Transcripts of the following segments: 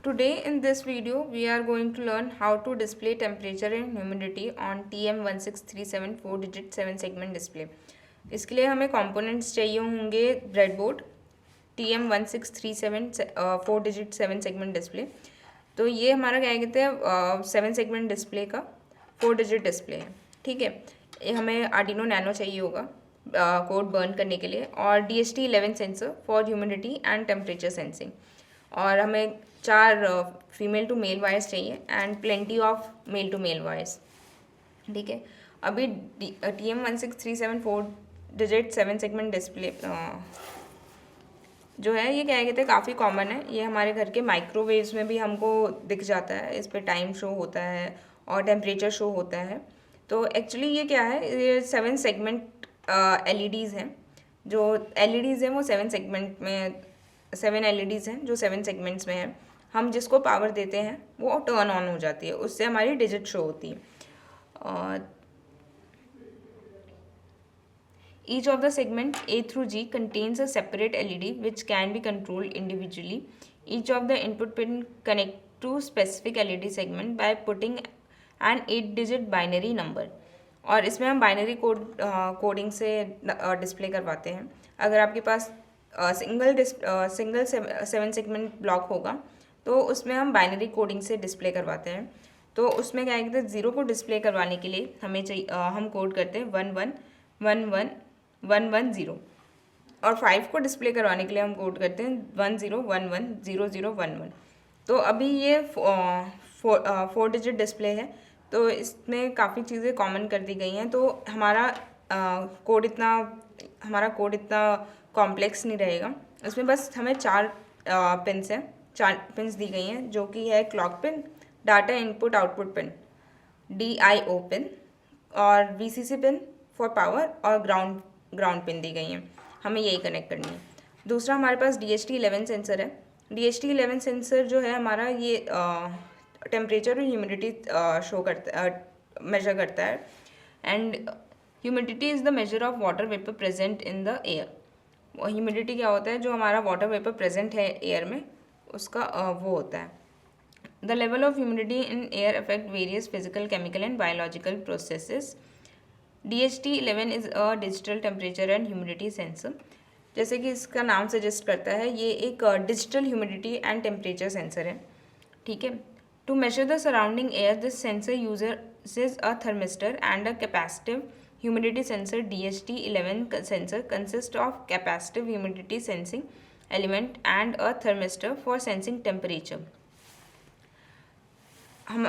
Today in this video we are going to learn how to display temperature and humidity on TM16374 4 digit 7 segment display. इसके लिए हमें components चाहिए होंगे breadboard TM1637 4 digit 7 segment display. तो ये हमारा क्या कहते हैं 7 सेगमेंट डिस्प्ले का 4 डिजिट डिस्प्ले है। ठीक है, ये हमें आर्डिनो नैनो चाहिए होगा कोड बर्न करने के लिए, और DHT11 sensor for humidity and temperature sensing, और हमें 4 फीमेल टू मेल वायर्स चाहिए and plenty of male to male wires. ठीक है, अभी TM1637 4 डिजिट 7 सेगमेंट डिस्प्ले जो है ये क्या कहते हैं काफ़ी कॉमन है। ये हमारे घर के माइक्रोवेव्स में भी हमको दिख जाता है, इस पर टाइम शो होता है और टेम्परेचर शो होता है। तो एक्चुअली ये क्या है, ये 7 सेगमेंट LEDs हैं। जो LEDs हैं वो 7 सेगमेंट में 7 LEDs हैं जो 7 सेगमेंट्स में हैं। हम जिसको पावर देते हैं वो टर्न ऑन हो जाती है, उससे हमारी डिजिट शो होती है। Each of the segments A through G contains a separate LED which can be controlled individually. Each of the input pin connect to specific LED segment by putting an 8-digit binary number. और इसमें हम binary coding से display करवाते हैं। अगर आपके पास single 7 segment block होगा तो उसमें हम बाइनरी कोडिंग से डिस्प्ले करवाते हैं। तो उसमें क्या कहते हैं 0 को डिस्प्ले करवाने के लिए हमें चाहिए हम कोड करते हैं 111111 और 5 को डिस्प्ले करवाने के लिए हम कोड करते हैं 10110011। तो अभी ये 4 डिजिट डिस्प्ले है, तो इसमें काफ़ी चीज़ें कॉमन कर दी गई हैं। तो हमारा कोड इतना कॉम्प्लेक्स नहीं रहेगा। इसमें बस हमें 4 पिन्स हैं, 4 पिन्स दी गई हैं, जो कि है clock pin, data input output pin, DIO pin और VCC पिन फॉर पावर, और ग्राउंड पिन दी गई हैं। हमें यही कनेक्ट करनी है। दूसरा हमारे पास DHT11 सेंसर है। DHT11 सेंसर जो है हमारा ये टेम्परेचर और ह्यूमिडिटी मेजर करता है। And humidity is the measure of water vapour present in the air. Humidity क्या होता है, जो हमारा वाटर वेपर प्रेजेंट है एयर में उसका वो होता है। The level of humidity in air affect various physical, chemical and biological processes. DHT11 is a digital temperature and humidity sensor. जैसे कि इसका नाम सजेस्ट करता है, ये एक digital humidity and temperature sensor है। ठीक है, to measure the surrounding air this sensor uses a thermistor and a capacitive humidity sensor. DHT11 sensor consist of capacitive humidity sensing element and a thermistor for sensing temperature. हम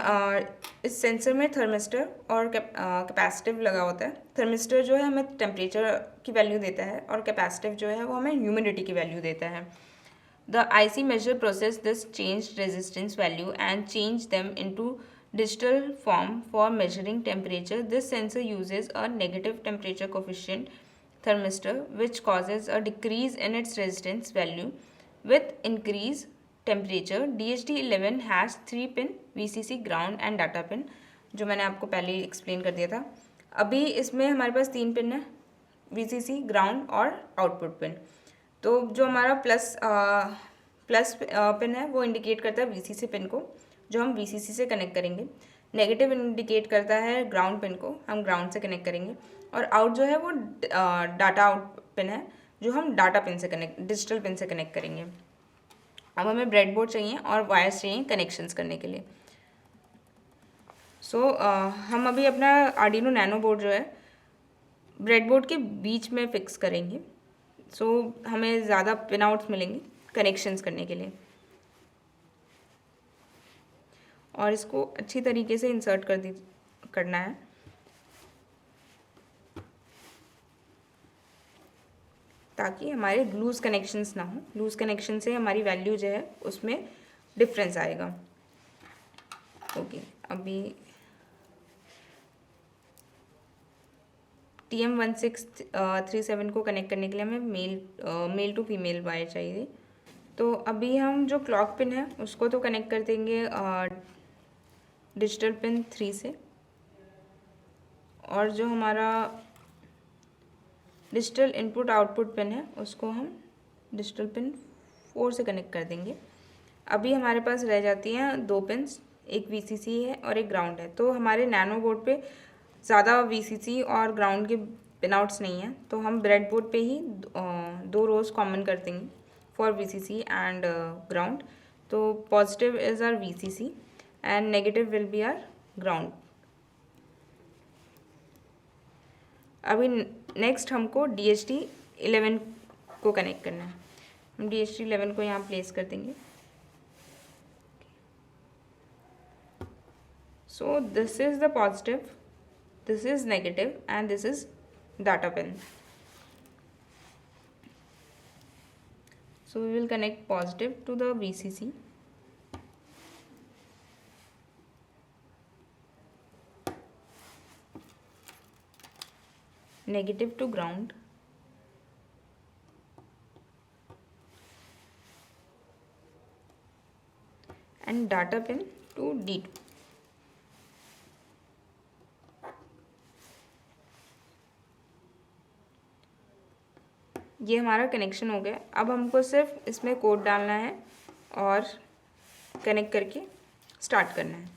इस sensor में thermistor और capacitive लगा होता है। Thermistor जो है हमें टेम्परेचर की वैल्यू देता है और कैपेसिटिव जो है वो हमें ह्यूमिडिटी की वैल्यू देता है। The IC measure process this changed resistance value and change them into digital form for measuring temperature. This sensor uses a negative temperature coefficient thermistor which causes a decrease in its resistance value with increase temperature. DHT11 has 3 pin VCC, ground and data pin, जो मैंने आपको पहले ही explain कर दिया था। अभी इसमें हमारे पास 3 पिन है, VCC, ग्राउंड और आउटपुट पिन। तो जो हमारा प्लस पिन है वो इंडिकेट करता है VCC पिन को, जो हम VCC से कनेक्ट करेंगे। नेगेटिव इंडिकेट करता है ग्राउंड पिन को, हम ग्राउंड से कनेक्ट करेंगे। और आउट जो है वो डाटा आउट पिन है, जो हम डाटा पिन से डिजिटल पिन से कनेक्ट करेंगे। अब हमें ब्रेडबोर्ड चाहिए और वायर्स चाहिए कनेक्शंस करने के लिए। हम अभी अपना आर्डिनो नैनो बोर्ड जो है ब्रेडबोर्ड के बीच में फिक्स करेंगे। हमें ज़्यादा पिन आउट्स मिलेंगे कनेक्शंस करने के लिए, और इसको अच्छी तरीके से इंसर्ट करना है। ताकि हमारे लूज़ कनेक्शंस ना हो। लूज़ कनेक्शन से हमारी वैल्यू जो है उसमें डिफरेंस आएगा। ओके, अभी TM1637 को कनेक्ट करने के लिए हमें मेल टू फीमेल वायर चाहिए। तो अभी हम जो क्लॉक पिन है उसको तो कनेक्ट कर देंगे डिजिटल पिन 3 से, और जो हमारा डिजिटल इनपुट आउटपुट पिन है उसको हम डिजिटल पिन 4 से कनेक्ट कर देंगे। अभी हमारे पास रह जाती हैं 2 पिन्स, एक वीसीसी है और एक ग्राउंड है। तो हमारे नैनो बोर्ड पे ज़्यादा वीसीसी और ग्राउंड के पिन आउट्स नहीं हैं, तो हम ब्रेड बोर्ड पे ही 2 रोज कॉमन कर देंगे फॉर वीसीसी एंड ग्राउंड। तो positive is our VCC and negative will be our ground. अभी नेक्स्ट हमको DHT 11 को कनेक्ट करना है। हम DHT 11 को यहाँ प्लेस कर देंगे। So this is the positive, this is negative and this is data pin. So we will connect positive to the VCC. Negative to ground. And data pin to D2. ये हमारा connection हो गया। अब हमको सिर्फ इसमें कोड डालना है और कनेक्ट करके स्टार्ट करना है।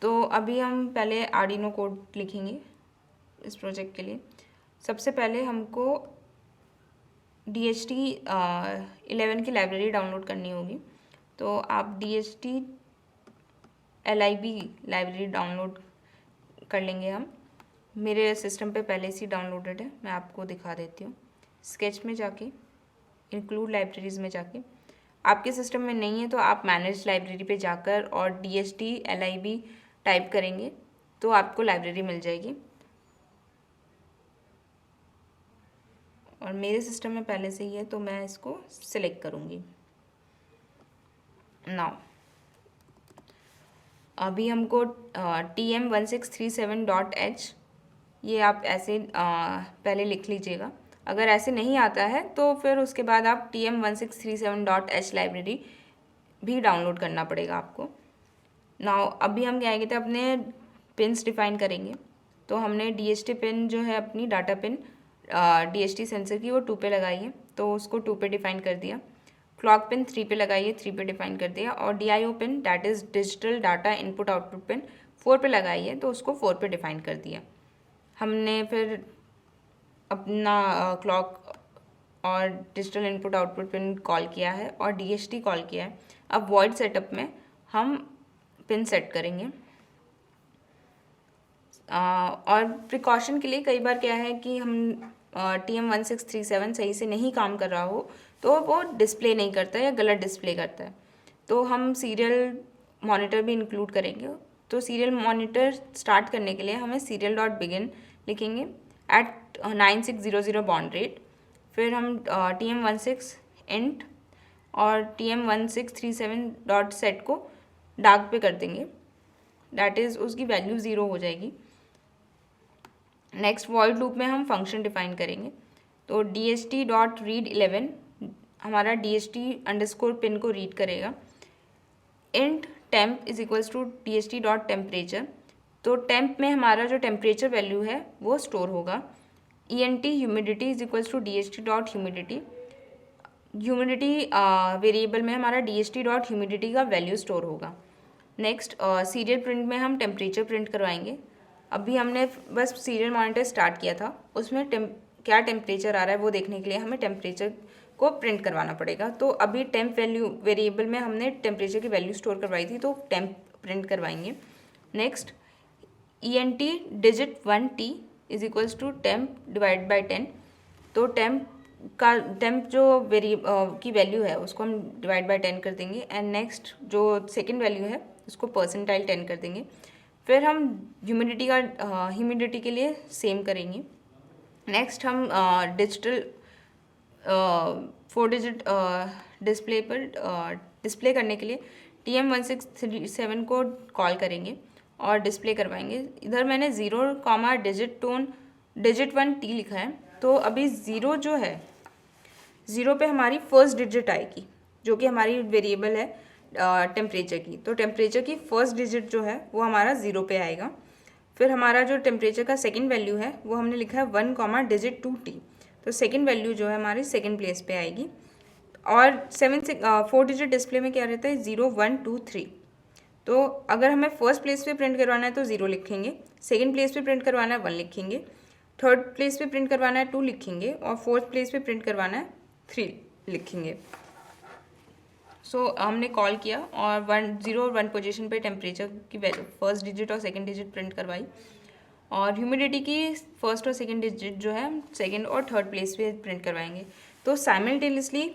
तो अभी हम पहले आर्डिनो कोड लिखेंगे इस प्रोजेक्ट के लिए। सबसे पहले हमको DHT 11 की लाइब्रेरी डाउनलोड करनी होगी। तो आप DHT LIB लाइब्रेरी डाउनलोड कर लेंगे हम। मेरे सिस्टम पे पहले से डाउनलोडेड है, मैं आपको दिखा देती हूँ। स्केच में जाके इंक्लूड लाइब्रेरीज में जाके, आपके सिस्टम में नहीं है तो आप मैनेज लाइब्रेरी पे जाकर और DHT LIB टाइप करेंगे तो आपको लाइब्रेरी मिल जाएगी। और मेरे सिस्टम में पहले से ही है तो मैं इसको सिलेक्ट करूँगी। नाउ अभी हमको TM1637.h ये आप ऐसे पहले लिख लीजिएगा। अगर ऐसे नहीं आता है तो फिर उसके बाद आप TM1637.h लाइब्रेरी भी डाउनलोड करना पड़ेगा आपको। नाउ अभी हम क्या कहते हैं अपने पिन्स डिफाइन करेंगे। तो हमने DHT पिन जो है अपनी डाटा पिन DHT सेंसर की वो 2 पे लगाई है, तो उसको 2 पे डिफाइन कर दिया। क्लॉक पिन 3 पे लगाइए, 3 पे डिफाइन कर दिया। और DIO pin that is digital data input output pin 4 पे लगाई है, तो उसको 4 पे डिफाइन कर दिया। हमने फिर अपना क्लॉक और digital input output pin call किया है और DHT कॉल किया है। अब वॉइड सेटअप में हम पिन सेट करेंगे। और प्रिकॉशन के लिए कई बार क्या है कि हम TM1637 सही से नहीं काम कर रहा हो तो वो डिस्प्ले नहीं करता है या गलत डिस्प्ले करता है, तो हम सीरियल मॉनिटर भी इंक्लूड करेंगे। तो सीरियल मॉनिटर स्टार्ट करने के लिए हमें serial.begin लिखेंगे एट 9600 बॉन्ड रेट। फिर हम TM16 int और TM1637.set को डार्क पे कर देंगे, दैट इज़ उसकी वैल्यू 0 हो जाएगी। नेक्स्ट वॉइड लूप में हम फंक्शन डिफाइन करेंगे। तो DHT.read11 हमारा DHT_ पिन को रीड करेगा। int temp is equals to DHT.temperature, तो टेम्प में हमारा जो टेम्परेचर वैल्यू है वो स्टोर होगा। ENT humidity is equals to DHT.humidity, humidity variable में हमारा DHT.humidity का वैल्यू स्टोर होगा। नेक्स्ट सीरियल प्रिंट में हम टेम्परेचर प्रिंट करवाएंगे। अभी हमने बस सीरियल मॉनिटर स्टार्ट किया था, उसमें क्या टेम्परेचर आ रहा है वो देखने के लिए हमें टेम्परेचर को प्रिंट करवाना पड़ेगा। तो अभी टेम्प वैल्यू वेरिएबल में हमने टेम्परेचर की वैल्यू स्टोर करवाई थी, तो टेम्प प्रिंट करवाएंगे। Next ENT digit 1t is equals to temp divide by 10, तो टेम्प जो की वैल्यू है उसको हम डिवाइड बाई 10 कर देंगे। एंड नेक्स्ट जो सेकेंड वैल्यू है उसको परसेंटाइल 10 कर देंगे। फिर हम ह्यूमिडिटी के लिए सेम करेंगे। नेक्स्ट हम डिजिटल 4 डिजिट डिस्प्ले पर डिस्प्ले करने के लिए TM1637 को कॉल करेंगे और डिस्प्ले करवाएंगे। इधर मैंने 0, डिजिट 1t लिखा है, तो अभी 0 जो है 0 पे हमारी फर्स्ट डिजिट आएगी जो कि हमारी वेरिएबल है टेम्परेचर की। तो टेम्परेचर की फर्स्ट डिजिट जो है वो हमारा 0 पे आएगा। फिर हमारा जो टेम्परेचर का सेकंड वैल्यू है वो हमने लिखा है 1, डिजिट 2t, तो सेकंड वैल्यू जो है हमारी सेकंड प्लेस पे आएगी। और 4 डिजिट डिस्प्ले में क्या रहता है 0 1 2 3। तो अगर हमें फर्स्ट प्लेस पे प्रिंट करवाना है तो 0 लिखेंगे, सेकंड प्लेस पे प्रिंट करवाना है 1 लिखेंगे, थर्ड प्लेस पे प्रिंट करवाना है 2 लिखेंगे और फोर्थ प्लेस पे प्रिंट करवाना है 3 लिखेंगे। सो हमने कॉल किया और 0 और 1 पोजीशन पे टेम्परेचर की फर्स्ट डिजिट और सेकंड डिजिट प्रिंट करवाई, और ह्यूमिडिटी की फर्स्ट और सेकंड डिजिट जो है हम सेकंड और थर्ड प्लेस पे प्रिंट करवाएंगे। तो साइमल्टेनियसली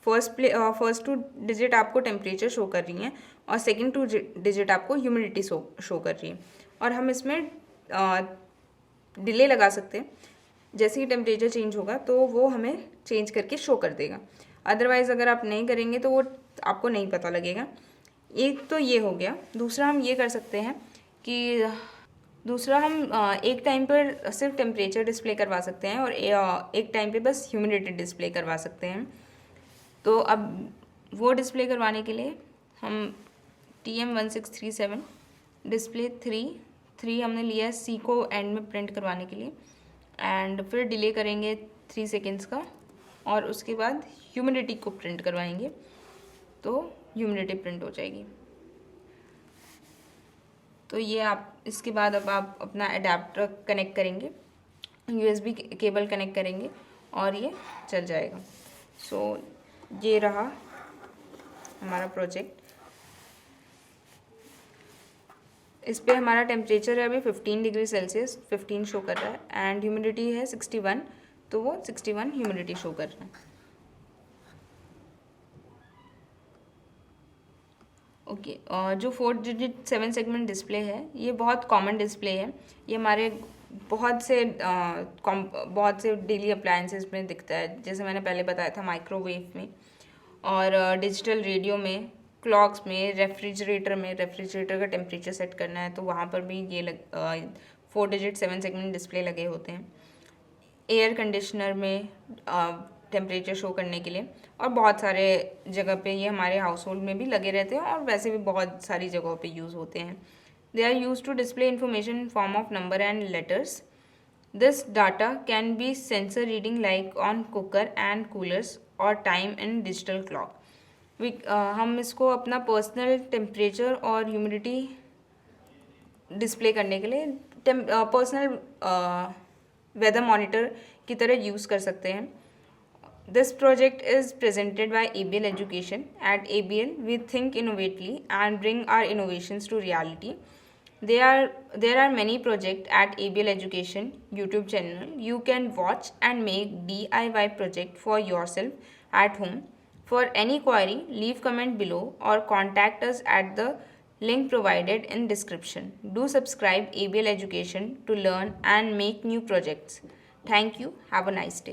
फर्स्ट 2 डिजिट आपको टेम्परेचर शो कर रही हैं और सेकंड 2 डिजिट आपको ह्यूमिडिटी शो कर रही है। और हम इसमें डिले लगा सकते हैं, जैसे ही टेम्परेचर चेंज होगा तो वो हमें चेंज करके शो कर देगा। अदरवाइज़ अगर आप नहीं करेंगे तो वो आपको नहीं पता लगेगा। एक तो ये हो गया। दूसरा हम ये कर सकते हैं कि हम एक टाइम पर सिर्फ टेम्परेचर डिस्प्ले करवा सकते हैं और एक टाइम पे बस ह्यूमिडिटी डिस्प्ले करवा सकते हैं। तो अब वो डिस्प्ले करवाने के लिए हम TM1637 डिस्प्ले 3 हमने लिया है C को एंड में प्रिंट करवाने के लिए, एंड फिर डिले करेंगे 3 सेकेंड्स का और उसके बाद ह्यूमिडिटी को प्रिंट करवाएंगे तो ह्यूमिडिटी प्रिंट हो जाएगी। तो ये आप इसके बाद अब आप अपना अडेप्टर कनेक्ट करेंगे, USB केबल कनेक्ट करेंगे और ये चल जाएगा। सो ये रहा हमारा प्रोजेक्ट। इस पे हमारा टेम्परेचर है अभी 15 डिग्री सेल्सियस 15 शो कर रहा है एंड ह्यूमिडिटी है 61, तो वो 61 ह्यूमिडिटी शो कर रहा है। ओके, जो 4 डिजिट 7 सेगमेंट डिस्प्ले है ये बहुत कॉमन डिस्प्ले है। ये हमारे बहुत से डेली अप्लायंसेस में दिखता है, जैसे मैंने पहले बताया था माइक्रोवेव में और डिजिटल रेडियो में, क्लॉक्स में, रेफ्रिजरेटर का टेम्परेचर सेट करना है तो वहाँ पर भी ये 4 डिजिट 7 सेगमेंट डिस्प्ले लगे होते हैं। एयर कंडीशनर में टेम्परेचर शो करने के लिए, और बहुत सारे जगह पे ये हमारे हाउस होल्ड में भी लगे रहते हैं और वैसे भी बहुत सारी जगहों पे यूज़ होते हैं। They are use to display information in form of number and letters. This data can be sensor reading like on cooker and coolers और टाइम इन डिजिटल क्लॉक। हम इसको अपना पर्सनल टेम्परेचर और ह्यूमिडिटी डिस्प्ले करने के लिए personal weather monitor की तरह यूज़ कर सकते हैं। This project is presented by ABL Education. At ABL, we think innovatively and bring our innovations to reality. There are many projects at ABL Education YouTube channel. You can watch and make DIY project for yourself at home. For any query, leave comment below or contact us at the link provided in description. Do subscribe ABL Education to learn and make new projects. Thank you. Have a nice day.